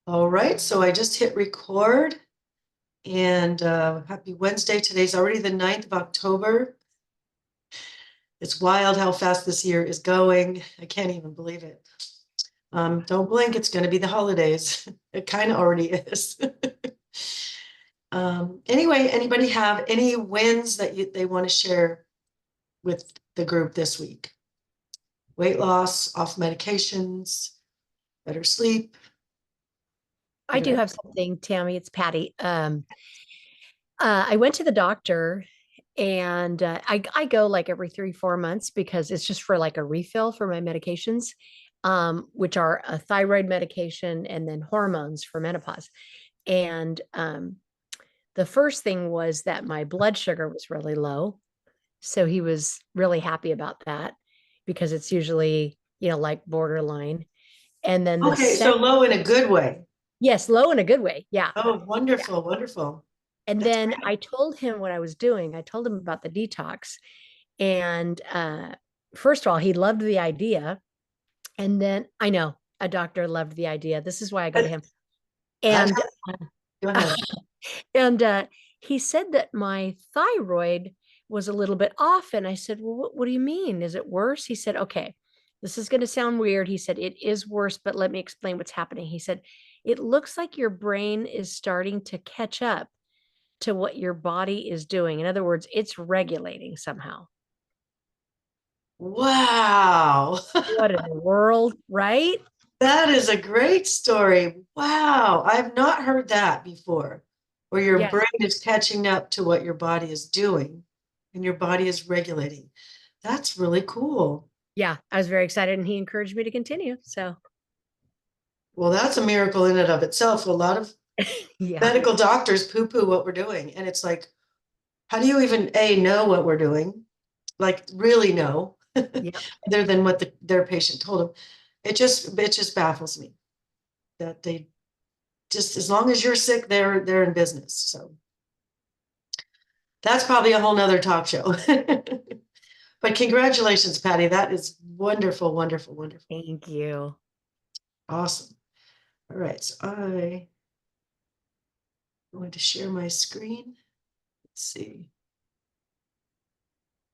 All right, so I just hit record and happy Wednesday. Today's already the 9th of October. It's wild how fast this year is going. I can't even believe it. Don't blink, it's going to be the holidays. It kind of already is. Anyway, anybody have any wins that they want to share with the group this week? Weight loss, off medications, better sleep. I do have something, Tammy. It's Patty. I went to the doctor and I go like every 3, 4 months because it's just for like a refill for my medications, which are a thyroid medication and then hormones for menopause. And the first thing was that my blood sugar was really low. So he was really happy about that because it's usually, like borderline. And then the Okay, so second, low in a good way. yes, low in a good way. Yeah. Oh, wonderful, wonderful. And That's then great. I told him what I was doing. I told him about the detox. And first of all, he loved the idea. And then I know a doctor loved the idea. This is why I go to him. That's And Go ahead. and he said that my thyroid was a little bit off. And I said, well, what do you mean? Is it worse? He said, okay, this is going to sound weird. He said, it is worse, but let me explain what's happening. He said, it looks like your brain is starting to catch up to what your body is doing. In other words, it's regulating somehow. Wow. What in the world, right? That is a great story. Wow. I've not heard that before, where your Yes. brain is catching up to what your body is doing and your body is regulating. That's really cool. Yeah, I was very excited and he encouraged me to continue. So, Well, that's a miracle in and of itself. A lot of yeah. medical doctors poo-poo what we're doing. And it's like, how do you even A, know what we're doing? Like really know, Yeah. other than what their patient told them. It just baffles me that they just as long as you're sick, they're in business. So that's probably a whole nother talk show. But congratulations, Patty. That is wonderful, wonderful, wonderful. Thank you. Awesome. All right. So I'm going to share my screen. Let's see.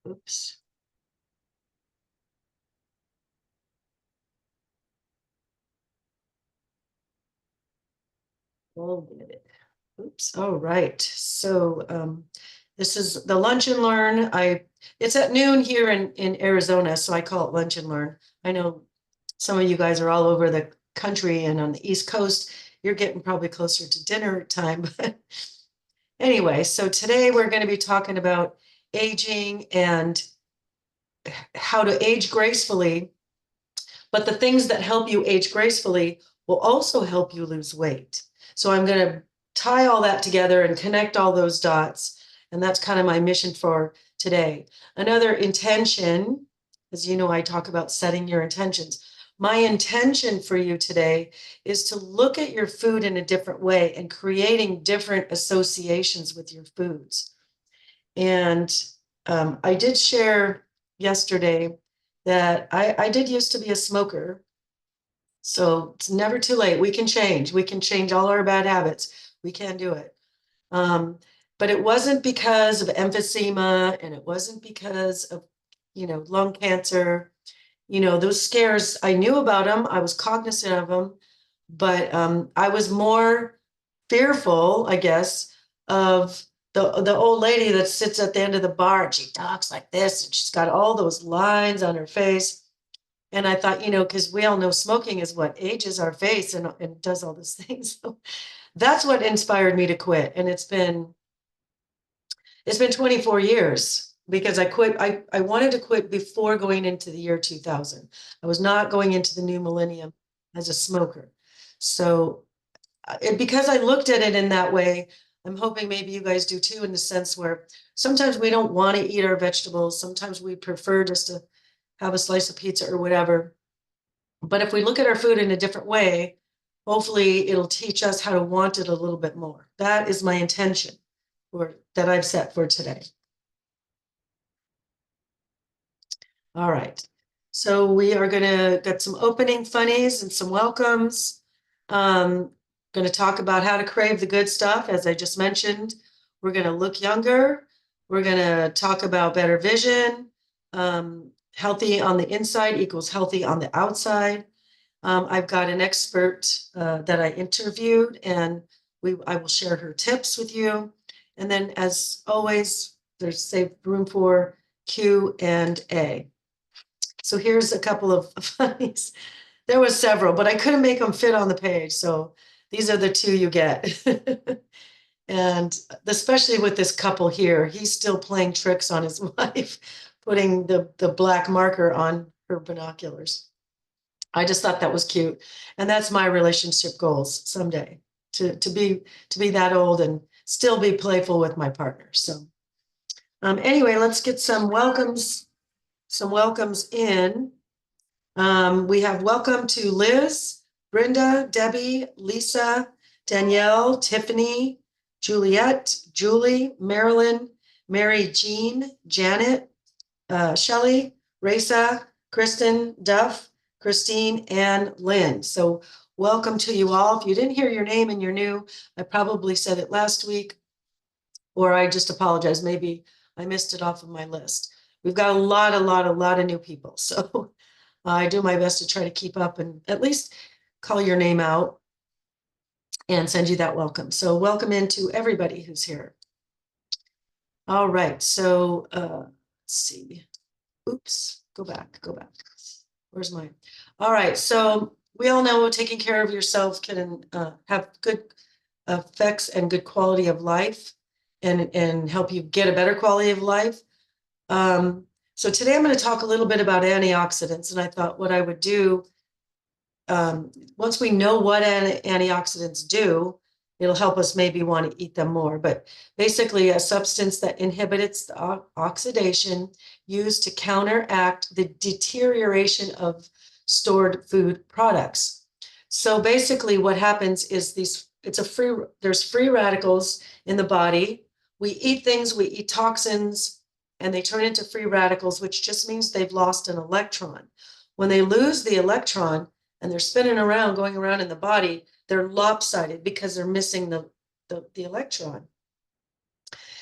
Oops. Hold it. Oops. All right. So this is the Lunch and Learn. It's at noon here in Arizona, so I call it Lunch and Learn. I know some of you guys are all over the country and on the East Coast. You're getting probably closer to dinner time. But anyway, so today we're going to be talking about aging and how to age gracefully. But the things that help you age gracefully will also help you lose weight. So I'm going to tie all that together and connect all those dots. And that's kind of my mission for today. Another intention, as you know, I talk about setting your intentions. My intention for you today is to look at your food in a different way and creating different associations with your foods. And I did share yesterday that I did used to be a smoker. So it's never too late. We can change. We can change all our bad habits. We can do it. Um, but it wasn't because of emphysema and it wasn't because of, lung cancer. Those scares, I knew about them. I was cognizant of them, but I was more fearful, I guess, of the old lady that sits at the end of the bar and she talks like this and she's got all those lines on her face. And I thought, because we all know smoking is what ages our face and does all those things. So that's what inspired me to quit. And it's been 24 years because I quit. I wanted to quit before going into the year 2000. I was not going into the new millennium as a smoker. So because I looked at it in that way, I'm hoping maybe you guys do too, in the sense where sometimes we don't want to eat our vegetables. Sometimes we prefer just to have a slice of pizza or whatever. But if we look at our food in a different way, hopefully it'll teach us how to want it a little bit more. That is my intention that I've set for today. All right. So we are going to get some opening funnies and some welcomes. Um, Going to talk about how to crave the good stuff. As I just mentioned, we're going to look younger. We're going to talk about better vision. Healthy on the inside equals healthy on the outside. I've got an expert that I interviewed, and I will share her tips with you. And then, as always, there's saved room for Q&A. So here's a couple of funnies. There was several, but I couldn't make them fit on the page. So these are the two you get. And especially with this couple here, he's still playing tricks on his wife, putting the black marker on her binoculars. I just thought that was cute. And that's my relationship goals someday, to be that old and still be playful with my partner. So anyway, let's get some welcomes in. We have welcome to Liz, Brenda, Debbie, Lisa, Danielle, Tiffany, Juliet, Julie, Marilyn, Mary Jean, Janet, Shelley, Raisa, Kristen, Duff, Christine, and Lynn. So welcome to you all. If you didn't hear your name and you're new, I probably said it last week, or I just apologize. Maybe I missed it off of my list. We've got a lot of new people. So I do my best to try to keep up and at least call your name out and send you that welcome. So welcome into everybody who's here. All right, so let's see. Oops, go back. Where's mine? All right, so we all know taking care of yourself can have good effects and good quality of life and help you get a better quality of life. So today I'm going to talk a little bit about antioxidants, and I thought what I would do, once we know what antioxidants do, it'll help us maybe want to eat them more. But basically, a substance that inhibits the oxidation used to counteract the deterioration of stored food products. So basically, what happens is there's free radicals in the body. We eat things, we eat toxins, and they turn into free radicals, which just means they've lost an electron. When they lose the electron and they're spinning around, going around in the body, they're lopsided because they're missing the electron.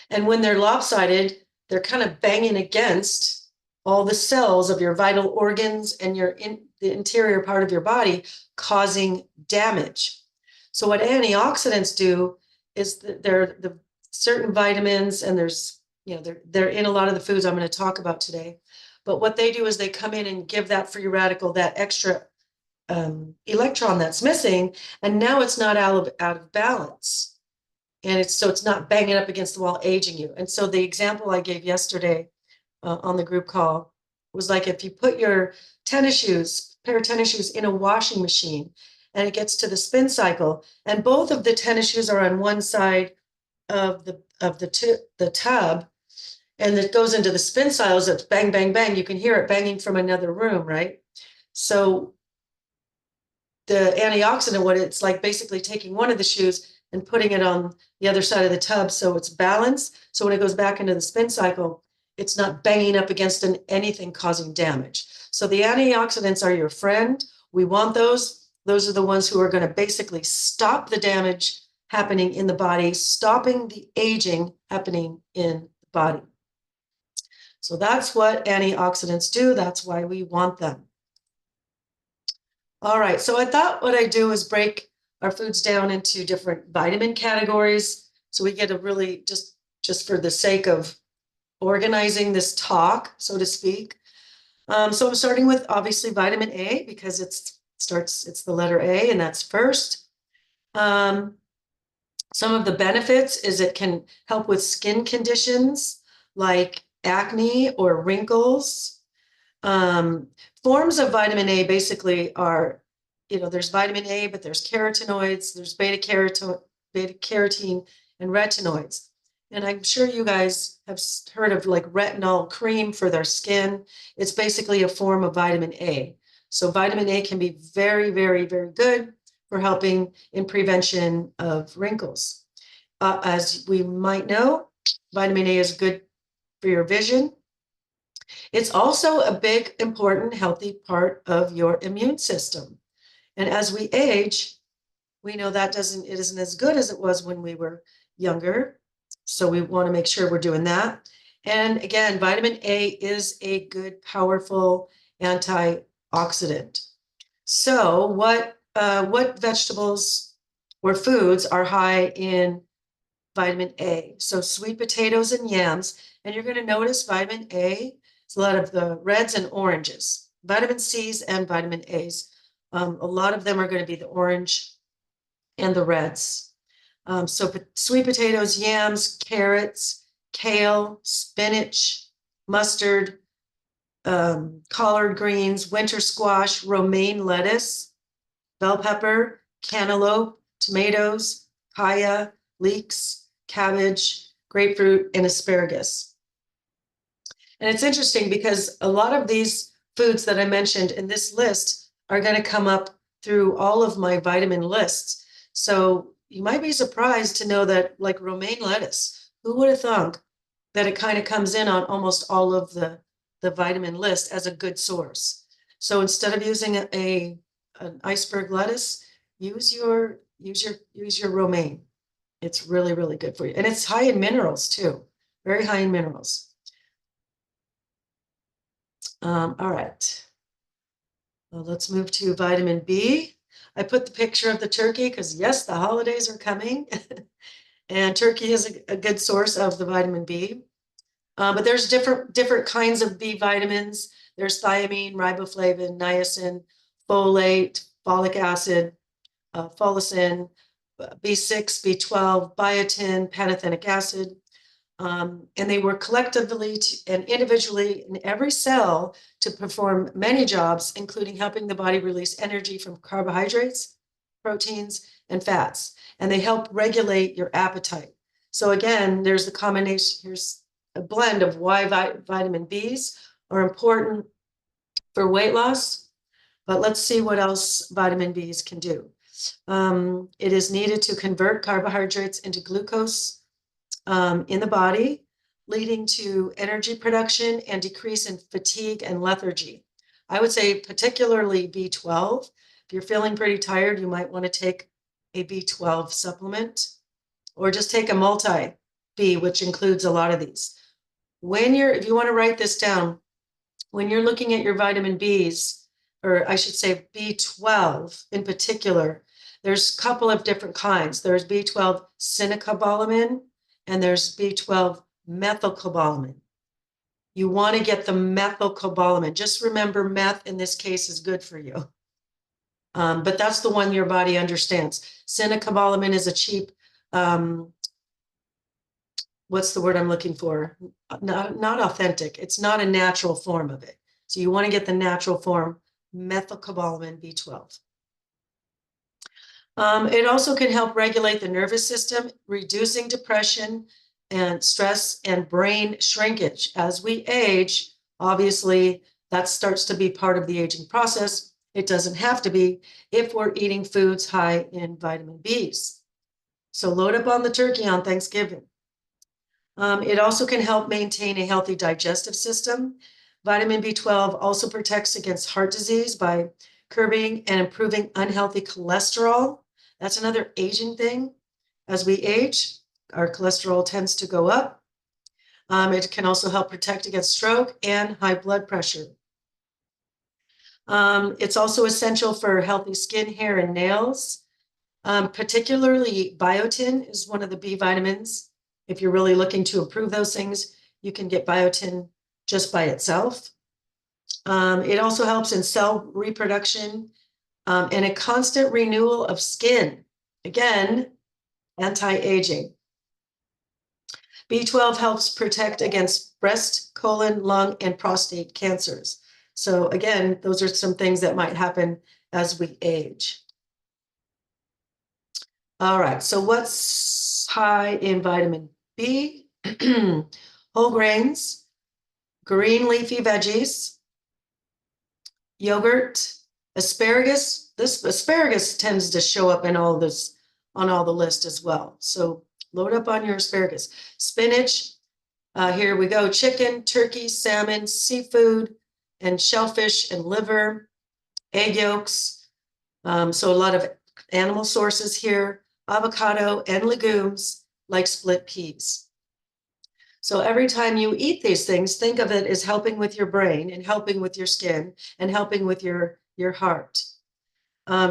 And when they're lopsided, they're kind of banging against all the cells of your vital organs and the interior part of your body, causing damage. So what antioxidants do is they're the certain vitamins, and they're in a lot of the foods I'm going to talk about today. But what they do is they come in and give that free radical, that extra electron that's missing, and now it's not out of balance. And it's not banging up against the wall, aging you. And so the example I gave yesterday on the group call was like if you put your pair of tennis shoes in a washing machine, and it gets to the spin cycle, and both of the tennis shoes are on one side of the tub, and it goes into the spin cycles, it's bang, bang, bang. You can hear it banging from another room, right? So the antioxidant, what it's like basically taking one of the shoes and putting it on the other side of the tub so it's balanced. So when it goes back into the spin cycle, it's not banging up against anything causing damage. So the antioxidants are your friend. We want those. Those are the ones who are going to basically stop the damage happening in the body, stopping the aging happening in the body. So that's what antioxidants do. That's why we want them. All right, so I thought what I do is break our foods down into different vitamin categories. So we get a really, just for the sake of organizing this talk, so to speak. So I'm starting with obviously vitamin A because it's the letter A, and that's first. Some of the benefits is it can help with skin conditions like acne or wrinkles. Forms of vitamin A basically are, there's vitamin A, but there's carotenoids, there's beta carotene, and retinoids. And I'm sure you guys have heard of like retinol cream for their skin. It's basically a form of vitamin A. So vitamin A can be very, very, very good for helping in prevention of wrinkles. As we might know, vitamin A is good for your vision. It's also a big, important, healthy part of your immune system. And as we age, we know that it isn't as good as it was when we were younger. So we want to make sure we're doing that. And again, vitamin A is a good, powerful antioxidant. So what vegetables or foods are high in vitamin A? So sweet potatoes and yams. And you're going to notice vitamin A is a lot of the reds and oranges, vitamin C's and vitamin A's. A lot of them are going to be the orange and the reds. So sweet potatoes, yams, carrots, kale, spinach, mustard, collard greens, winter squash, romaine lettuce, bell pepper, cantaloupe, tomatoes, kaya, leeks, cabbage, grapefruit, and asparagus. And it's interesting because a lot of these foods that I mentioned in this list are going to come up through all of my vitamin lists. So you might be surprised to know that, like romaine lettuce, who would have thunk that it kind of comes in on almost all of the vitamin list as a good source. So instead of using an iceberg lettuce, use your romaine. It's really, really good for you. And it's high in minerals too, very high in minerals. All right. Well, let's move to vitamin B. I put the picture of the turkey because yes, the holidays are coming. And turkey is a good source of the vitamin B. But there's different kinds of B vitamins. There's thiamine, riboflavin, niacin, folate, folic acid, folacin, B6, B12, biotin, pantothenic acid. And they work collectively and individually in every cell to perform many jobs, including helping the body release energy from carbohydrates, proteins, and fats. And they help regulate your appetite. So again, there's the combination, here's a blend of why vitamin Bs are important for weight loss. But let's see what else vitamin Bs can do. It is needed to convert carbohydrates into glucose in the body, leading to energy production and decrease in fatigue and lethargy. I would say particularly B12. If you're feeling pretty tired, you might want to take a B12 supplement or just take a multi-B, which includes a lot of these. If you want to write this down, when you're looking at your vitamin Bs, or I should say B12 in particular, there's a couple of different kinds. There's B12 cyanocobalamin, and there's B12 methylcobalamin. You want to get the methylcobalamin. Just remember, meth in this case is good for you. But that's the one your body understands. Cyanocobalamin is a cheap, what's the word I'm looking for? Not authentic. It's not a natural form of it. So you want to get the natural form, methylcobalamin B12. It also can help regulate the nervous system, reducing depression and stress and brain shrinkage. As we age, obviously, that starts to be part of the aging process. It doesn't have to be if we're eating foods high in vitamin Bs. So load up on the turkey on Thanksgiving. It also can help maintain a healthy digestive system. Vitamin B12 also protects against heart disease by curbing and improving unhealthy cholesterol. That's another aging thing. As we age, our cholesterol tends to go up. It can also help protect against stroke and high blood pressure. It's also essential for healthy skin, hair, and nails. Particularly biotin is one of the B vitamins. If you're really looking to improve those things, you can get biotin just by itself. It also helps in cell reproduction and a constant renewal of skin. Again, anti-aging. B12 helps protect against breast, colon, lung, and prostate cancers. So again, those are some things that might happen as we age. All right, so what's high in vitamin B? Whole grains, green leafy veggies, yogurt, asparagus. This asparagus tends to show up in all this on all the list as well. So load up on your asparagus. Spinach, here we go. Chicken, turkey, salmon, seafood, and shellfish and liver, egg yolks. So a lot of animal sources here, avocado and legumes like split peas. So every time you eat these things, think of it as helping with your brain and helping with your skin and helping with your heart.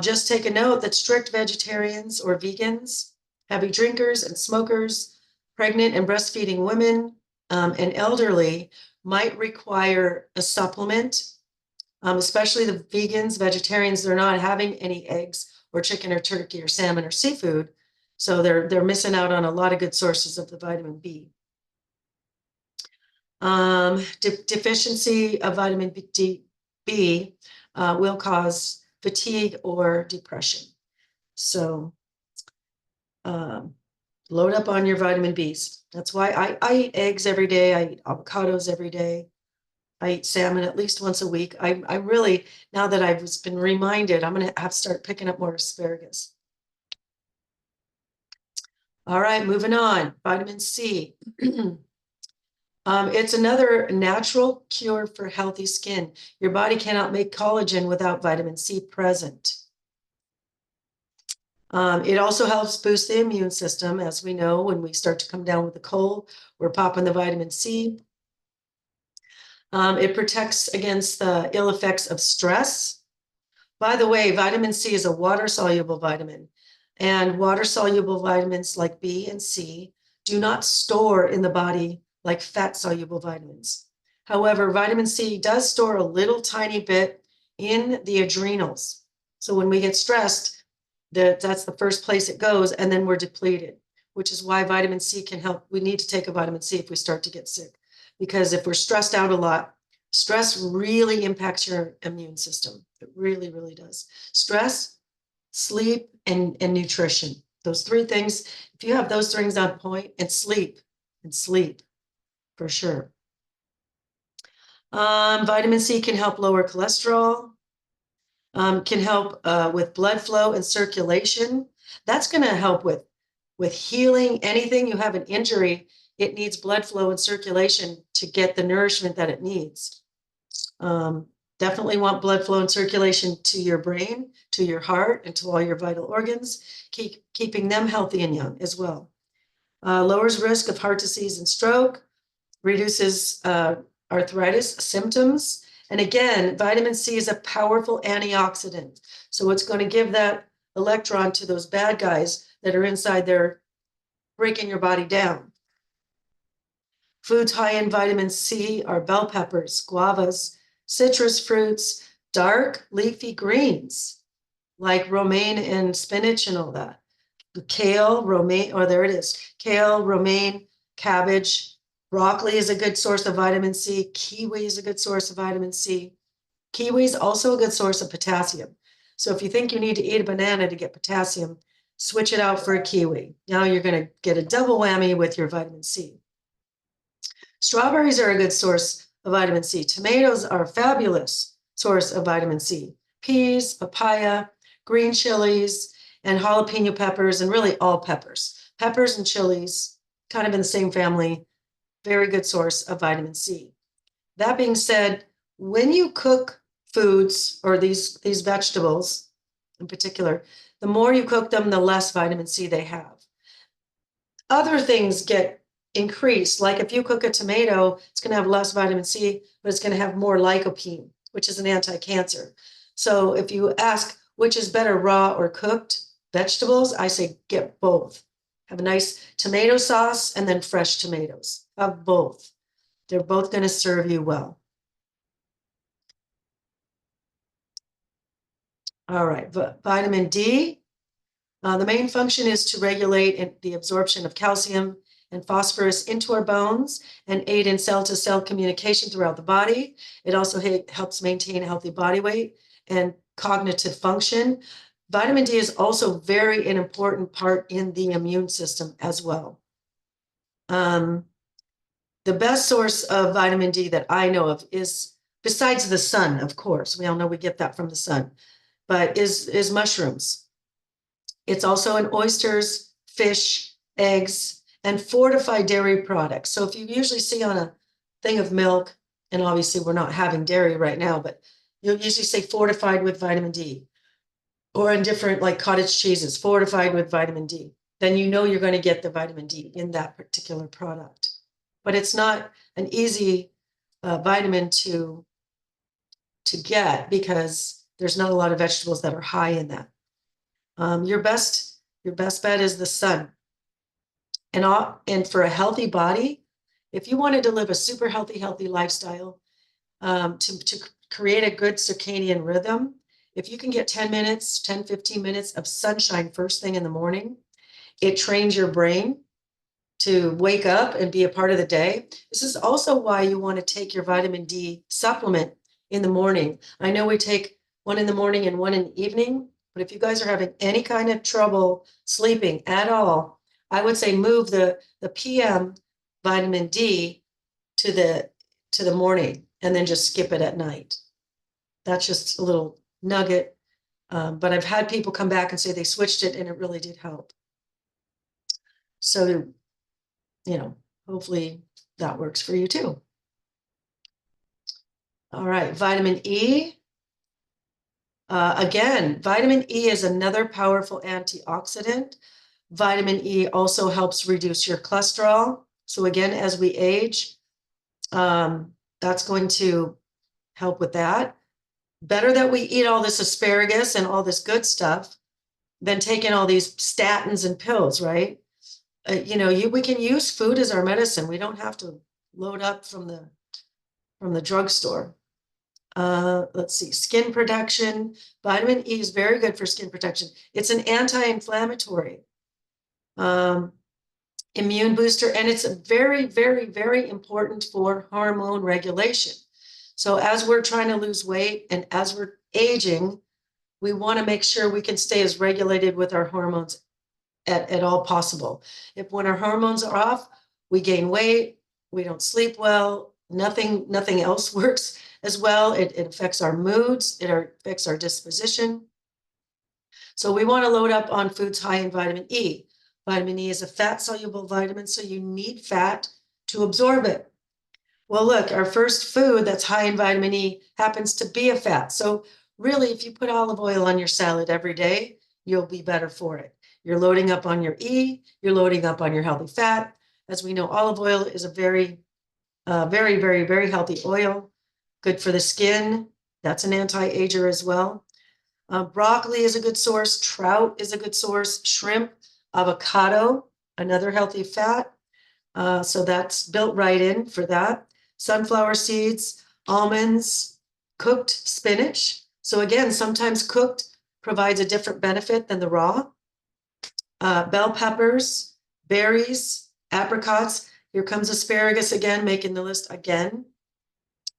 Just take a note that strict vegetarians or vegans, heavy drinkers and smokers, pregnant and breastfeeding women, and elderly might require a supplement, especially the vegans, vegetarians, they're not having any eggs or chicken or turkey or salmon or seafood. So they're missing out on a lot of good sources of the vitamin B. Deficiency of vitamin B will cause fatigue or depression. So load up on your vitamin Bs. That's why I eat eggs every day. I eat avocados every day. I eat salmon at least once a week. I really, now that I've been reminded, I'm going to have to start picking up more asparagus. All right, moving on. Vitamin C. It's another natural cure for healthy skin. Your body cannot make collagen without vitamin C present. It also helps boost the immune system. As we know, when we start to come down with a cold, we're popping the vitamin C. It protects against the ill effects of stress. By the way, vitamin C is a water-soluble vitamin, and water-soluble vitamins like B and C do not store in the body like fat-soluble vitamins. However, vitamin C does store a little tiny bit in the adrenals. So when we get stressed, that's the first place it goes, and then we're depleted, which is why vitamin C can help. We need to take a vitamin C if we start to get sick, because if we're stressed out a lot, stress really impacts your immune system. It really, really does. Stress, sleep, and nutrition. Those three things, if you have those things on point, and sleep, for sure. Vitamin C can help lower cholesterol, can help with blood flow and circulation. That's going to help with healing. Anything you have an injury, it needs blood flow and circulation to get the nourishment that it needs. Definitely want blood flow and circulation to your brain, to your heart, and to all your vital organs, keeping them healthy and young as well. Lowers risk of heart disease and stroke, reduces arthritis symptoms. And again, vitamin C is a powerful antioxidant. So it's going to give that electron to those bad guys that are inside there breaking your body down. Foods high in vitamin C are bell peppers, guavas, citrus fruits, dark leafy greens like romaine and spinach and all that. Kale, romaine, oh, there it is. Kale, romaine, cabbage, broccoli is a good source of vitamin C. Kiwi is a good source of vitamin C. Kiwi is also a good source of potassium. So if you think you need to eat a banana to get potassium, switch it out for a kiwi. Now you're going to get a double whammy with your vitamin C. Strawberries are a good source of vitamin C. Tomatoes are a fabulous source of vitamin C. Peas, papaya, green chilies, and jalapeno peppers, and really all peppers. Peppers and chilies, kind of in the same family, very good source of vitamin C. That being said, when you cook foods or these vegetables in particular, the more you cook them, the less vitamin C they have. Other things get increased, like if you cook a tomato, it's going to have less vitamin C, but it's going to have more lycopene, which is an anti-cancer. So if you ask which is better, raw or cooked vegetables, I say get both. Have a nice tomato sauce and then fresh tomatoes. Have both. They're both going to serve you well. All right, vitamin D. The main function is to regulate the absorption of calcium and phosphorus into our bones and aid in cell-to-cell communication throughout the body. It also helps maintain a healthy body weight and cognitive function. Vitamin D is also very an important part in the immune system as well. The best source of vitamin D that I know of is, besides the sun, of course, we all know we get that from the sun, but is mushrooms. It's also in oysters, fish, eggs, and fortified dairy products. So if you usually see on a thing of milk, and obviously we're not having dairy right now, but you'll usually say fortified with vitamin D. or in different like cottage cheeses fortified with vitamin D, then you know you're going to get the vitamin D in that particular product. But it's not an easy vitamin to get because there's not a lot of vegetables that are high in that. Your best bet is the sun. And for a healthy body, if you wanted to live a super healthy lifestyle, to create a good circadian rhythm, if you can get 10, 15 minutes of sunshine first thing in the morning, it trains your brain to wake up and be a part of the day. This is also why you want to take your vitamin D supplement in the morning. I know we take one in the morning and one in the evening, but if you guys are having any kind of trouble sleeping at all, I would say move the PM vitamin D to the morning and then just skip it at night. That's just a little nugget. But I've had people come back and say they switched it and it really did help. So, hopefully that works for you too. All right, vitamin E. Again, vitamin E is another powerful antioxidant. Vitamin E also helps reduce your cholesterol. So again, as we age, that's going to help with that. Better that we eat all this asparagus and all this good stuff than taking all these statins and pills, right? We can use food as our medicine. We don't have to load up from the drugstore. Let's see, skin protection. Vitamin E is very good for skin protection. It's an anti-inflammatory, immune booster, and it's very, very, very important for hormone regulation. So as we're trying to lose weight and as we're aging, we want to make sure we can stay as regulated with our hormones at all possible. When our hormones are off, we gain weight, we don't sleep well, nothing else works as well. It affects our moods, it affects our disposition. So we want to load up on foods high in vitamin E. Vitamin E is a fat-soluble vitamin, so you need fat to absorb it. Well, look, our first food that's high in vitamin E happens to be a fat. So really, if you put olive oil on your salad every day, you'll be better for it. You're loading up on your E, you're loading up on your healthy fat. As we know, olive oil is a very, very, very, very healthy oil, good for the skin. That's an anti-ager as well. Broccoli is a good source. Trout is a good source. Shrimp, avocado, another healthy fat. So that's built right in for that. Sunflower seeds, almonds, cooked spinach. So again, sometimes cooked provides a different benefit than the raw. Bell peppers, berries, apricots. Here comes asparagus again, making the list again.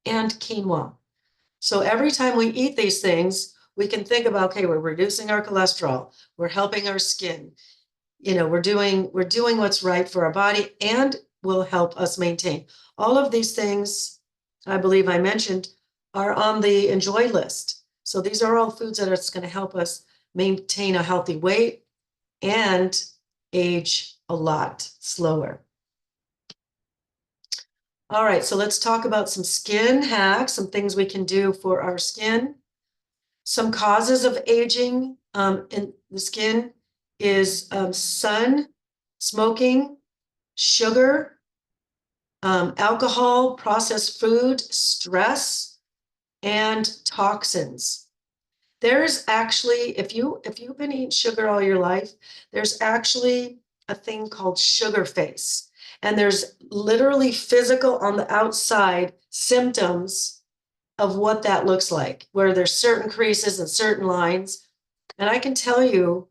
And quinoa. So every time we eat these things, we can think about, okay, we're reducing our cholesterol, we're helping our skin, we're doing what's right for our body and will help us maintain. All of these things, I believe I mentioned, are on the enjoy list. So these are all foods that are going to help us maintain a healthy weight and age a lot slower. All right, so let's talk about some skin hacks, some things we can do for our skin. Some causes of aging in the skin is sun, smoking, sugar, alcohol, processed food, stress, and toxins. There's actually, if you've been eating sugar all your life, there's actually a thing called sugar face. And there's literally physical on the outside symptoms of what that looks like, where there's certain creases and certain lines. And I can tell you,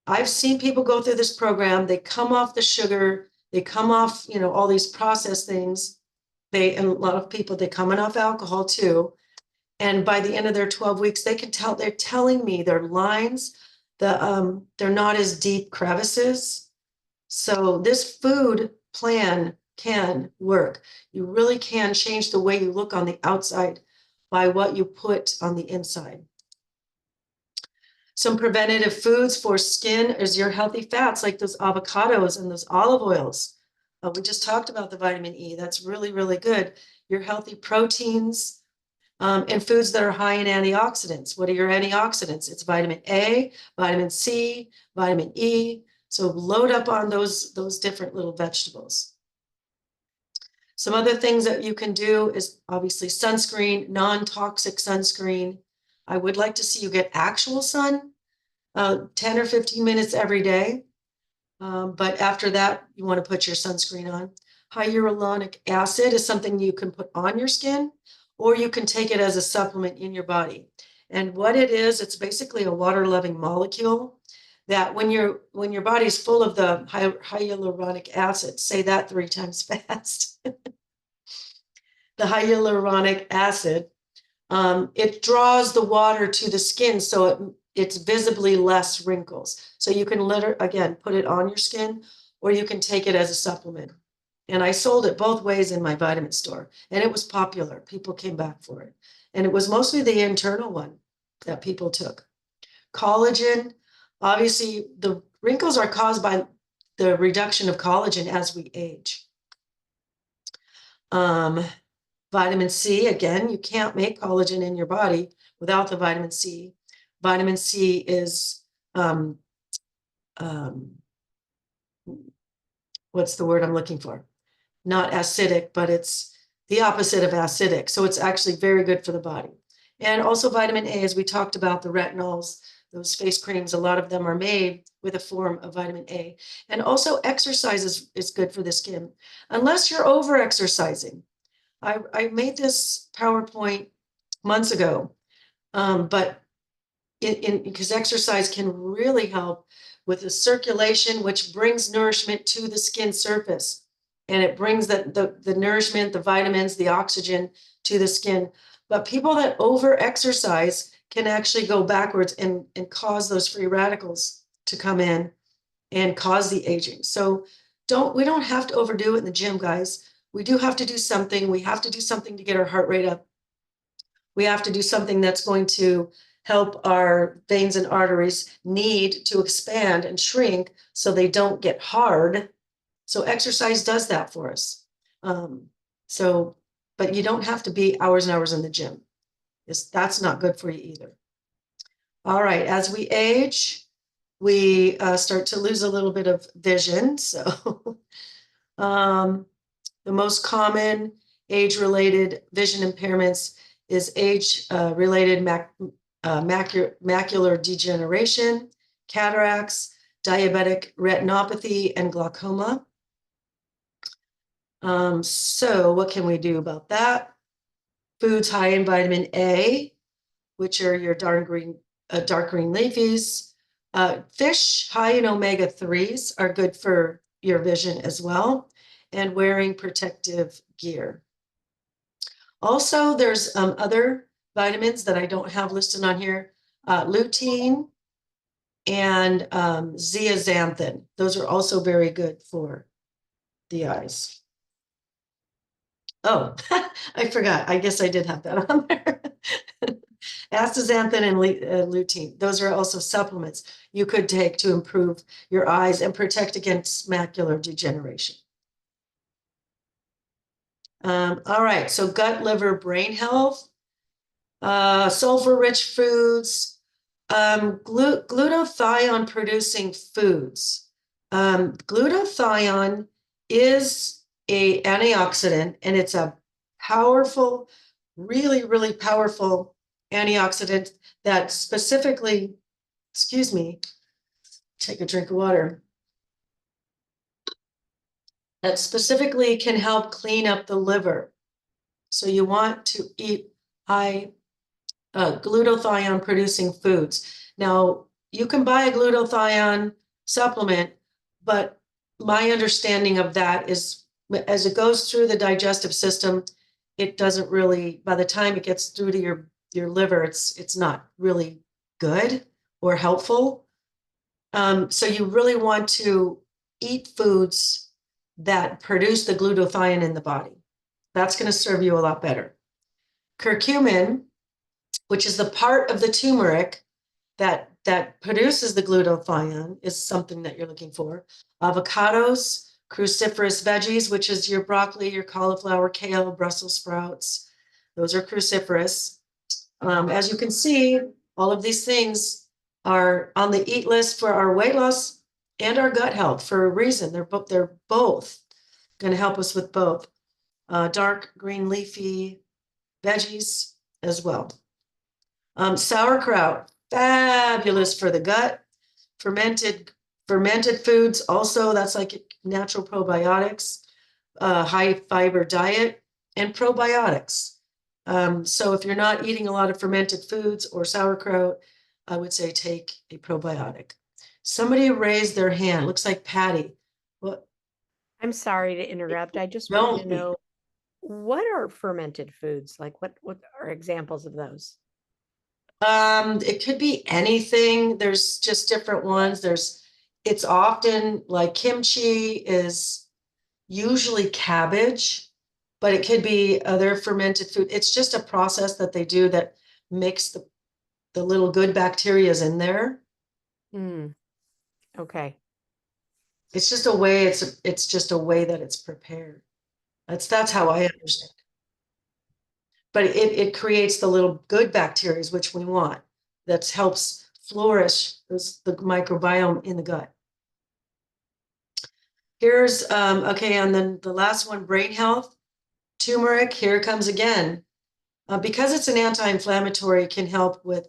I've seen people go through this program, they come off the sugar, they come off, all these processed things. And a lot of people, they're coming off alcohol too. And by the end of their 12 weeks, they can tell, they're telling me their lines, they're not as deep crevices. So this food plan can work. You really can change the way you look on the outside by what you put on the inside. Some preventative foods for skin is your healthy fats, like those avocados and those olive oils. We just talked about the vitamin E. That's really, really good. Your healthy proteins, And foods that are high in antioxidants. What are your antioxidants? It's vitamin A, vitamin C, vitamin E. So load up on those different little vegetables. Some other things that you can do is obviously sunscreen, non-toxic sunscreen. I would like to see you get actual sun, 10 or 15 minutes every day. But after that, you want to put your sunscreen on. Hyaluronic acid is something you can put on your skin, or you can take it as a supplement in your body. And what it is, it's basically a water-loving molecule that when your body's full of the hyaluronic acid, say that 3 times fast. The hyaluronic acid, it draws the water to the skin, so it's visibly less wrinkles. So you can again, put it on your skin, or you can take it as a supplement. And I sold it both ways in my vitamin store, and it was popular. People came back for it. And it was mostly the internal one that people took. Collagen, obviously the wrinkles are caused by the reduction of collagen as we age. Vitamin C, again, you can't make collagen in your body without the vitamin C. Vitamin C is, what's the word I'm looking for? Not acidic, but it's the opposite of acidic. So it's actually very good for the body. And also vitamin A, as we talked about, the retinols, those face creams, a lot of them are made with a form of vitamin A. And also exercise is good for the skin, unless you're over-exercising. I made this PowerPoint months ago, but because exercise can really help with the circulation, which brings nourishment to the skin surface. And it brings the nourishment, the vitamins, the oxygen to the skin. But people that over-exercise can actually go backwards and cause those free radicals to come in and cause the aging. So we don't have to overdo it in the gym, guys. We do have to do something. We have to do something to get our heart rate up. We have to do something that's going to help our veins and arteries need to expand and shrink so they don't get hard. So exercise does that for us. But you don't have to be hours and hours in the gym. That's not good for you either. All right, as we age, we start to lose a little bit of vision. So the most common age-related vision impairments is age-related macular degeneration, cataracts, diabetic retinopathy, and glaucoma. So what can we do about that? Foods high in vitamin A, which are your dark green leafies. Fish high in omega-3s are good for your vision as well, and wearing protective gear. Also, there's other vitamins that I don't have listed on here, lutein and zeaxanthin. Those are also very good for the eyes. Oh, I forgot. I guess I did have that on there. Astaxanthin and lutein. Those are also supplements you could take to improve your eyes and protect against macular degeneration. All right, so gut, liver, brain health, sulfur-rich foods, glutathione producing foods. Glutathione is an antioxidant, and it's a powerful, really, really powerful antioxidant that specifically, excuse me, take a drink of water, that specifically can help clean up the liver. So you want to eat high glutathione producing foods. Now, you can buy a glutathione supplement, but my understanding of that is as it goes through the digestive system, it doesn't really, by the time it gets through to your liver, it's not really good or helpful. So you really want to eat foods that produce the glutathione in the body. That's going to serve you a lot better. Curcumin, which is the part of the turmeric that produces the glutathione, is something that you're looking for. Avocados, cruciferous veggies, which is your broccoli, your cauliflower, kale, Brussels sprouts. Those are cruciferous. As you can see, all of these things are on the eat list for our weight loss and our gut health for a reason. They're both going to help us with both dark green leafy veggies as well. Sauerkraut, fabulous for the gut. Fermented foods also, that's like natural probiotics, high fiber diet, and probiotics. So if you're not eating a lot of fermented foods or sauerkraut, I would say take a probiotic. Somebody raised their hand. Looks like Patty. What? I'm sorry to interrupt. I just wanted Don't to be. know, what are fermented foods? Like what are examples of those? It could be anything. There's just different ones. It's often like kimchi is usually cabbage, but it could be other fermented food. It's just a process that they do that makes the little good bacterias in there. Mm, okay. It's just a way, it's just a way that it's prepared. That's how I understand it. But it creates the little good bacteria, which we want, that helps flourish the microbiome in the gut. Here's okay, and then the last one, brain health. Turmeric, here it comes again. Because it's an anti-inflammatory, it can help with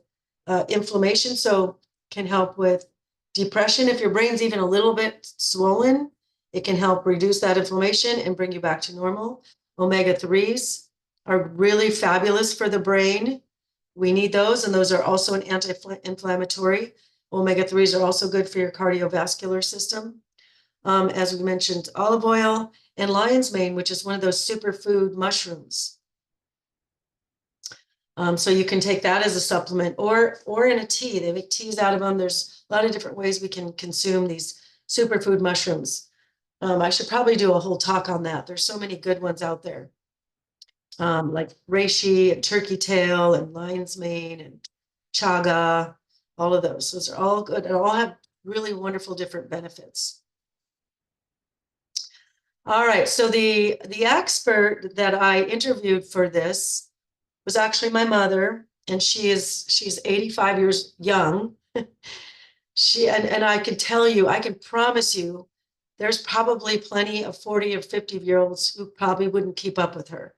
inflammation, so can help with depression. If your brain's even a little bit swollen, it can help reduce that inflammation and bring you back to normal. Omega-3s are really fabulous for the brain. We need those, and those are also an anti-inflammatory. Omega-3s are also good for your cardiovascular system. As we mentioned, olive oil and lion's mane, which is one of those superfood mushrooms. So you can take that as a supplement or in a tea. They make teas out of them. There's a lot of different ways we can consume these superfood mushrooms. I should probably do a whole talk on that. There's so many good ones out there. Like reishi and turkey tail and lion's mane and chaga, all of those. Those are all good and all have really wonderful different benefits. All right, so the expert that I interviewed for this was actually my mother, and she's 85 years young. And I can tell you, I can promise you, there's probably plenty of 40 or 50-year-olds who probably wouldn't keep up with her.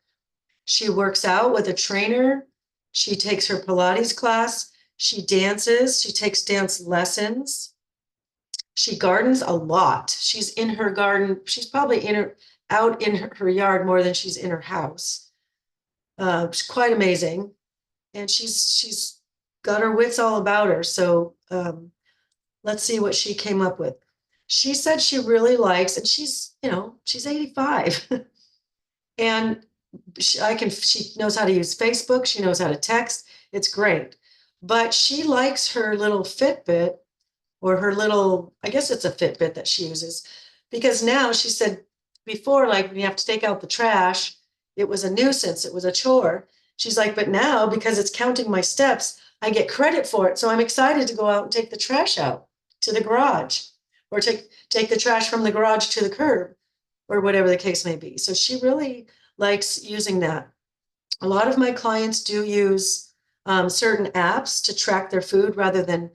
She works out with a trainer. She takes her Pilates class. She dances. She takes dance lessons. She gardens a lot. She's in her garden. She's probably out in her yard more than she's in her house. She's quite amazing, and she's got her wits all about her. So let's see what she came up with. She said she really likes, and she's 85, and she knows how to use Facebook. She knows how to text. It's great, but she likes her little Fitbit or her little, I guess it's a Fitbit that she uses, because now she said before, like when you have to take out the trash, it was a nuisance, it was a chore. She's like, but now because it's counting my steps, I get credit for it. So I'm excited to go out and take the trash out to the garage or take the trash from the garage to the curb or whatever the case may be. So she really likes using that. A lot of my clients do use certain apps to track their food rather than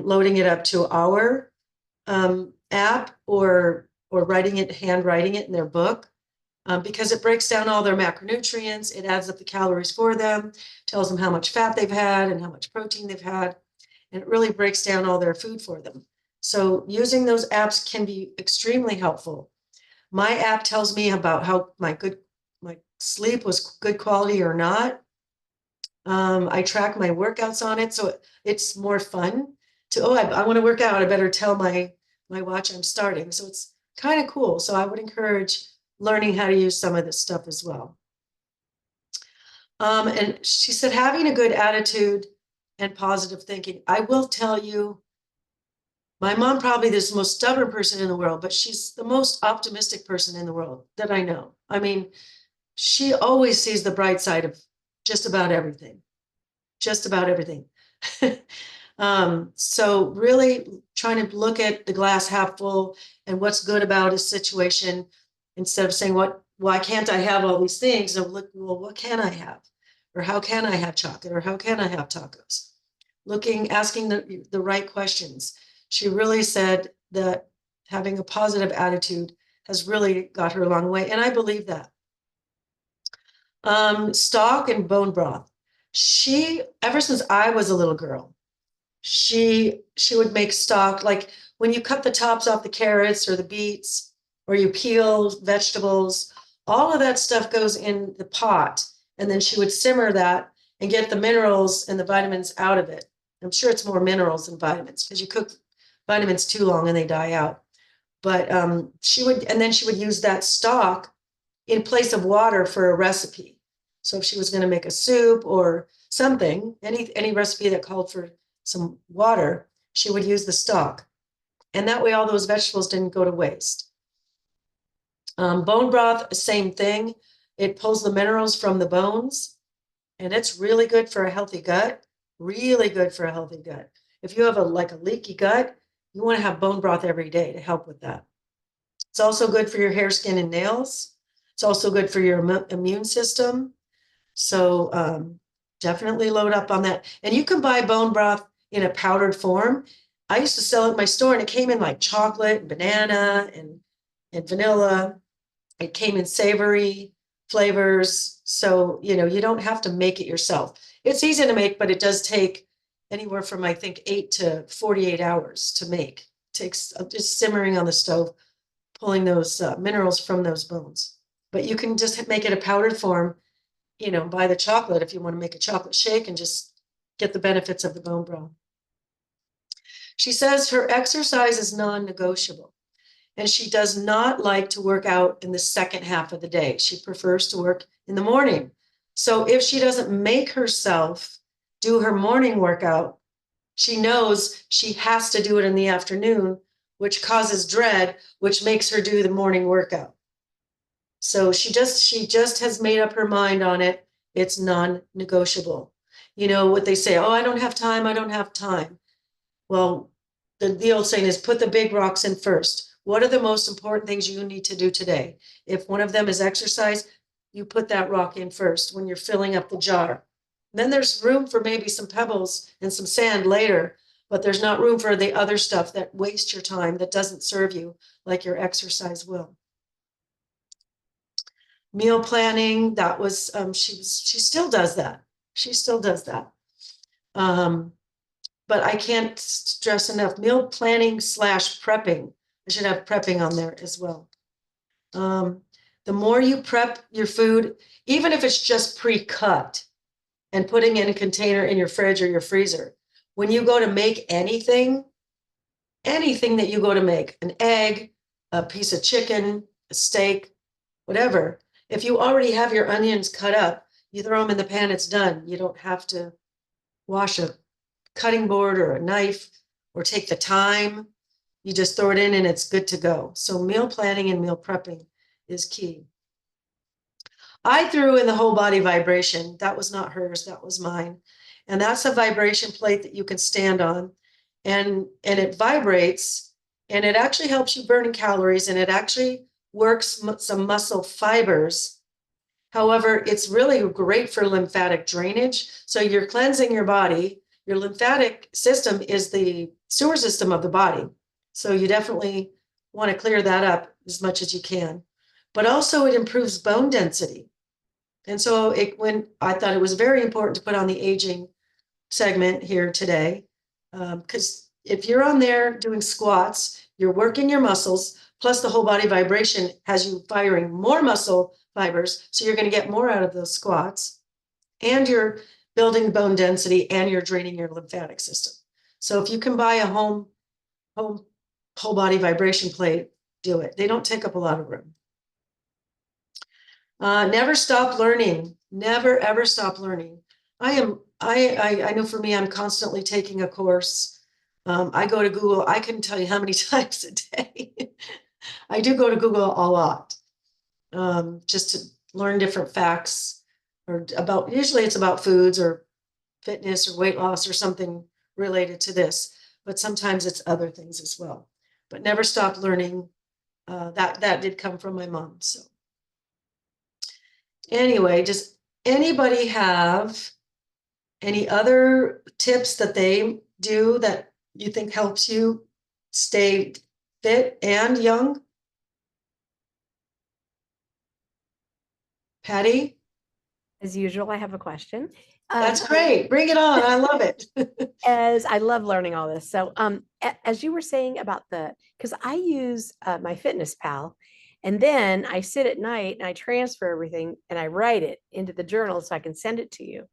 loading it up to our app or handwriting it in their book, because it breaks down all their macronutrients. It adds up the calories for them, tells them how much fat they've had and how much protein they've had, and it really breaks down all their food for them. So using those apps can be extremely helpful. My app tells me about how my sleep was good quality or not. I track my workouts on it, so it's more fun I want to work out. I better tell my watch I'm starting. So it's kind of cool. So I would encourage learning how to use some of this stuff as well. And she said, having a good attitude and positive thinking. I will tell you, my mom probably is the most stubborn person in the world, but she's the most optimistic person in the world that I know. I mean, she always sees the bright side of just about everything. Just about everything. So really trying to look at the glass half full and what's good about a situation instead of saying why can't I have all these things? And look, well, what can I have? Or how can I have chocolate? Or how can I have tacos? Asking the right questions. She really said that having a positive attitude has really got her a long way. And I believe that. Stock and bone broth. Ever since I was a little girl, she would make stock, like when you cut the tops off the carrots or the beets, or you peel vegetables, all of that stuff goes in the pot, and then she would simmer that and get the minerals and the vitamins out of it. I'm sure it's more minerals than vitamins, because you cook vitamins too long and they die out. But then she would use that stock in place of water for a recipe. So if she was going to make a soup or something, any recipe that called for some water, she would use the stock. And that way all those vegetables didn't go to waste. Bone broth, same thing. It pulls the minerals from the bones, and it's really good for a healthy gut. Really good for a healthy gut. If you have a leaky gut, you want to have bone broth every day to help with that. It's also good for your hair, skin, and nails. It's also good for your immune system. So definitely load up on that. And you can buy bone broth in a powdered form. I used to sell it in my store, and it came in like chocolate and banana and vanilla. It came in savory flavors. So, you don't have to make it yourself. It's easy to make, but it does take anywhere from, I think, 8 to 48 hours to make. It takes just simmering on the stove, pulling those minerals from those bones. But you can just make it a powdered form, buy the chocolate if you want to make a chocolate shake and just get the benefits of the bone broth. She says her exercise is non-negotiable, and she does not like to work out in the second half of the day. She prefers to work in the morning. So if she doesn't make herself do her morning workout, she knows she has to do it in the afternoon, which causes dread, which makes her do the morning workout. So she just has made up her mind on it. It's non-negotiable. You know what they say, oh, I don't have time, I don't have time. Well, the old saying is put the big rocks in first. What are the most important things you need to do today? If one of them is exercise, you put that rock in first when you're filling up the jar. Then there's room for maybe some pebbles and some sand later, but there's not room for the other stuff that wastes your time, that doesn't serve you like your exercise will. Meal planning, that was, she still does that. She still does that. But I can't stress enough, meal planning / prepping. I should have prepping on there as well. The more you prep your food, even if it's just pre-cut and putting in a container in your fridge or your freezer, when you go to make anything that you go to make, an egg, a piece of chicken, a steak, whatever, if you already have your onions cut up, you throw them in the pan, it's done. You don't have to wash a cutting board or a knife or take the time. You just throw it in and it's good to go. So meal planning and meal prepping is key. I threw in the whole body vibration. That was not hers, that was mine. And that's a vibration plate that you can stand on, and it vibrates, and it actually helps you burn calories, and it actually works some muscle fibers. However, it's really great for lymphatic drainage. So you're cleansing your body. Your lymphatic system is the sewer system of the body. So you definitely want to clear that up as much as you can. But also it improves bone density. And so I thought it was very important to put on the aging segment here today, because if you're on there doing squats, you're working your muscles, plus the whole body vibration has you firing more muscle fibers. So you're going to get more out of those squats, and you're building bone density, and you're draining your lymphatic system. So if you can buy a home whole body vibration plate, do it. They don't take up a lot of room. Never stop learning. Never, ever stop learning. I know for me, I'm constantly taking a course. I go to Google. I couldn't tell you how many times a day. I do go to Google a lot, just to learn different facts usually it's about foods or fitness or weight loss or something related to this, but sometimes it's other things as well. But never stop learning. That did come from my mom. So Anyway, does anybody have any other tips that they do that you think helps you stay fit and young? Patty? As usual, I have a question. That's great. Bring it on. I love it. As I love learning all this. So, as you were saying about because I use my Fitness Pal, and then I sit at night and I transfer everything and I write it into the journal so I can send it to you.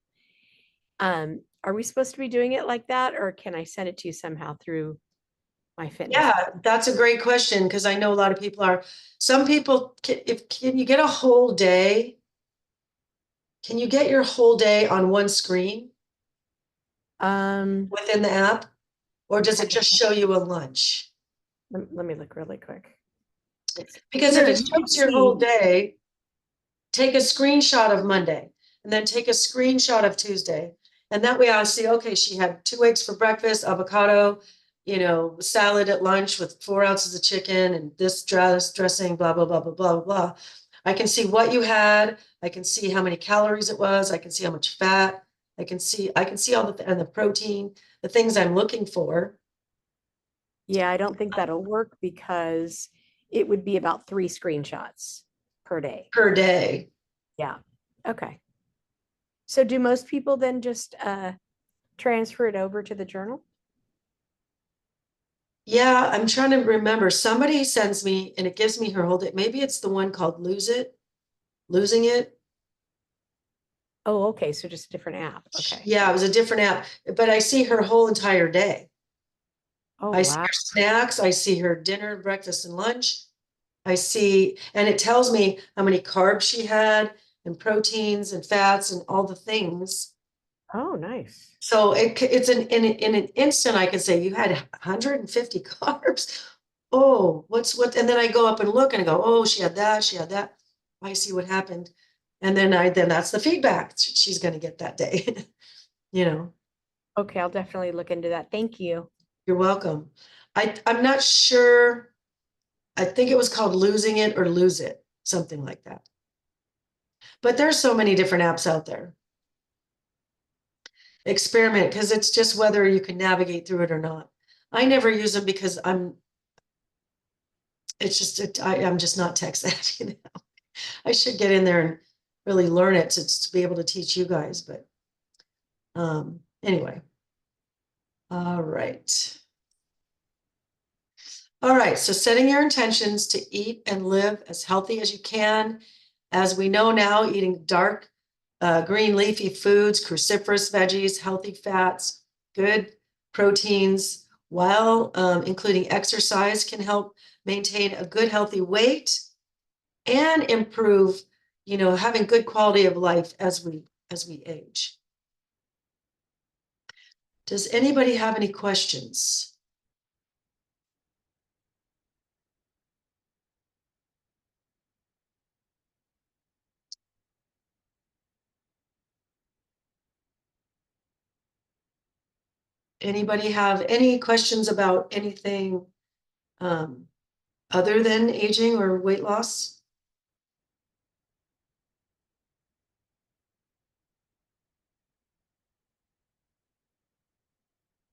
Are we supposed to be doing it like that, or can I send it to you somehow through my Fitness? Yeah, that's a great question because I know a lot of people are. Some people, can you get a whole day? Can you get your whole day on one screen within the app? Or does it just show you a lunch? Let me look really quick. Because if it shows your whole day, take a screenshot of Monday and then take a screenshot of Tuesday. And that way I see, okay, she had 2 eggs for breakfast, avocado, salad at lunch with 4 ounces of chicken and this dressing, blah, blah, blah, blah, blah, blah. I can see what you had. I can see how many calories it was. I can see how much fat. I can see all and the protein, the things I'm looking for. Yeah, I don't think that'll work because it would be about 3 screenshots per day. Per day. Yeah. Okay. So do most people then just transfer it over to the journal? Yeah, I'm trying to remember. Somebody sends me and it gives me her whole day. Maybe it's the one called Losing It. Oh, okay. So just a different app. Okay. Yeah, it was a different app, but I see her whole entire day. Oh, I see wow. her snacks, I see her dinner, breakfast, and lunch. And it tells me how many carbs she had and proteins and fats and all the things. Oh, nice. So it's in an instant, I can say you had 150 carbs. Oh, and then I go up and look and I go, oh, she had that. I see what happened. And then that's the feedback she's going to get that day. Okay, I'll definitely look into that. Thank you. You're welcome. I'm not sure. I think it was called Losing It or Lose It, something like that. But there's so many different apps out there. Experiment, because it's just whether you can navigate through it or not. I never use them because I'm just not tech savvy now. I should get in there and really learn it to be able to teach you guys. But anyway, all right. All right, so setting your intentions to eat and live as healthy as you can. As we know now, eating dark green leafy foods, cruciferous veggies, healthy fats, good proteins, while including exercise can help maintain a good healthy weight and improve, having good quality of life as we age. Does anybody have any questions? Anybody have any questions about anything other than aging or weight loss?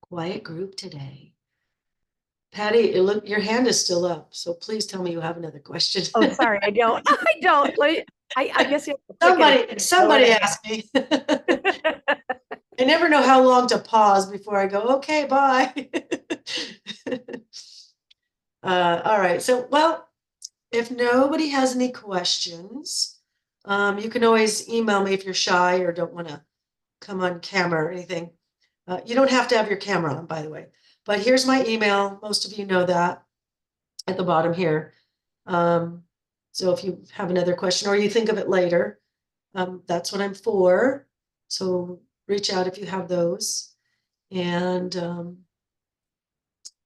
Quiet group today. Patty, your hand is still up, so please tell me you have another question. Oh, sorry, I don't. I don't. I guess you somebody asked me. I never know how long to pause before I go, okay, bye. All right. So, well, if nobody has any questions, you can always email me if you're shy or don't want to come on camera or anything. You don't have to have your camera on, by the way. But here's my email. Most of you know that at the bottom here. So if you have another question or you think of it later, that's what I'm for. So reach out if you have those. And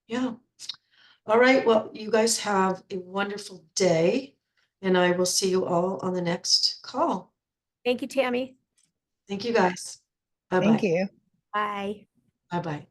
yeah. All right. Well, you guys have a wonderful day. And I will see you all on the next call. Thank you, Tami. Thank you guys. Bye-bye. Thank you. Bye. Bye-bye.